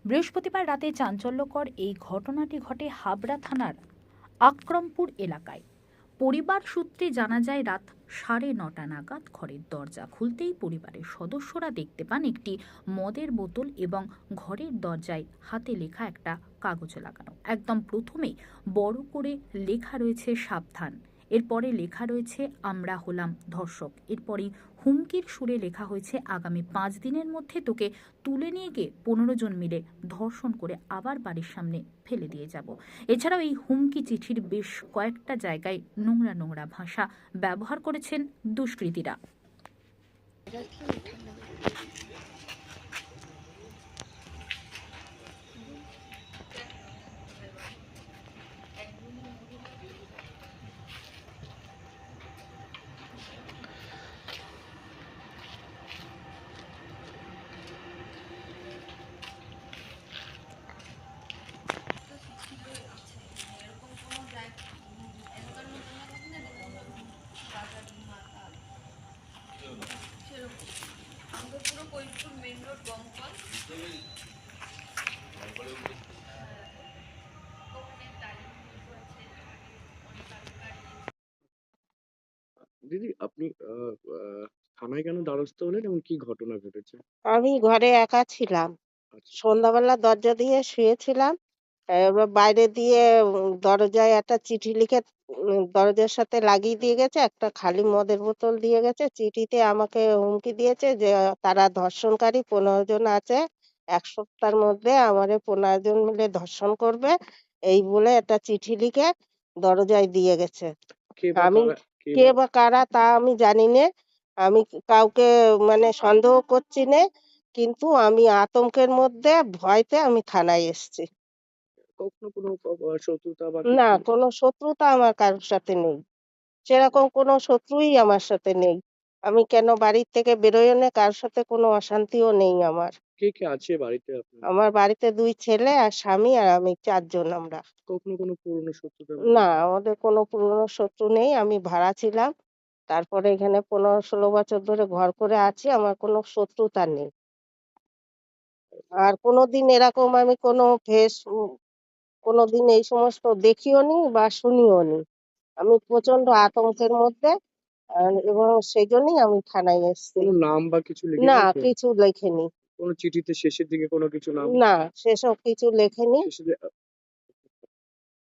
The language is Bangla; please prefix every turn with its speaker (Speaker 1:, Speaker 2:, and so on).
Speaker 1: বৃহস্পতিবার রাতে চাঞ্চল্যকর এই ঘটনাটি ঘটে হাবড়া থানার আকরমপুর এলাকায়। পরিবার সূত্রে জানা যায়, রাত 9:30 নাগাদ ঘরের দরজা খুলতেই পরিবারের সদস্যরা দেখতে পান একটি মদের বোতল এবং ঘরের দরজায় হাতে লেখা একটা কাগজ লাগানো। একদম প্রথমেই বড় করে লেখা রয়েছে সাবধান, এরপরে লেখা রয়েছে আমরা হলাম ধর্ষক, এরপরেই হুমকির সুরে লেখা হয়েছে আগামী 5 দিনের মধ্যে তোকে তুলে নিয়ে গিয়ে 15 জন মিলে ধর্ষণ করে আবার বাড়ির সামনে ফেলে দিয়ে যাব। এছাড়াও এই হুমকি চিঠির বেশ কয়েকটা জায়গায় নোংরা নোংরা ভাষা ব্যবহার করেছেন দুষ্কৃতীরা।
Speaker 2: আমাদের পুরো কৈপুর মেন রোড গমকল
Speaker 3: দিদি আপনি থানায় কেন দ্বারস্থ হলেন এবং কি ঘটনা ঘটেছে?
Speaker 4: আমি ঘরে একা ছিলাম।
Speaker 3: আচ্ছা,
Speaker 4: সন্ধ্যাবেলা দরজা দিয়ে শুয়েছিলাম। এবার বাইরে দিয়ে দরজায় একটা চিঠি লিখে দরজার সাথে লাগিয়ে দিয়ে গেছে। একটা খালি মদের বোতল দিয়ে গেছে। চিঠিতে আমাকে হুমকি দিয়েছে যে তারা ধর্ষণকারী 15 জন আছে। ১ সপ্তাহের মধ্যে আমারে 15 জন মিলে ধর্ষণ করবে। এই বলে একটা চিঠি লিখে দরজায় দিয়ে গেছে।
Speaker 3: কে বা
Speaker 4: আমি
Speaker 3: কারা কে
Speaker 4: কে
Speaker 3: বা
Speaker 4: বা কারা তা আমি জানি নে। আমি কাউকে মানে সন্দেহ করছি নে। কিন্তু আমি আতঙ্কের মধ্যে ভয়তে আমি থানায় এসেছি।
Speaker 3: কখনো কোনো শত্রুতা বা
Speaker 4: না,
Speaker 3: কিছু?
Speaker 4: কোনো শত্রুতা আমার কারোর সাথে নেই। সেরকম কোনো শত্রুই আমার সাথে নেই। আমি কেন বাড়ির থেকে বেরোইও না, কারোর সাথে কোনো অশান্তিও নেই আমার।
Speaker 3: কে কে আছে বাড়িতে আপনার?
Speaker 4: আমার বাড়িতে 2 ছেলে আর স্বামী আর আমি 4 জন আমরা।
Speaker 3: কখনো কোনো পুরনো শত্রুতা বা
Speaker 4: না,
Speaker 3: কিছু?
Speaker 4: আমাদের কোনো পুরনো শত্রু নেই। আমি ভাড়া ছিলাম। তারপরে এখানে 15-16 বছর ধরে ঘর করে আছি। আমার কোনো শত্রুতা নেই। আর কোনোদিন এরকম আমি কোনো কোনোদিন এই সমস্ত দেখিওনি বা শুনিওনি। আমি প্রচন্ড আতঙ্কের মধ্যে এবং সেজন্যই আমি থানায় এসেছি।
Speaker 3: কোনো নাম বা কিছু লিখে
Speaker 4: না,
Speaker 3: গেছে?
Speaker 4: কিছু লেখেনি।
Speaker 3: কোনো চিঠিতে শেষের দিকে কোনো কিছু নাম?
Speaker 4: না, সেসব কিছু লেখেনি।
Speaker 3: শেষে যে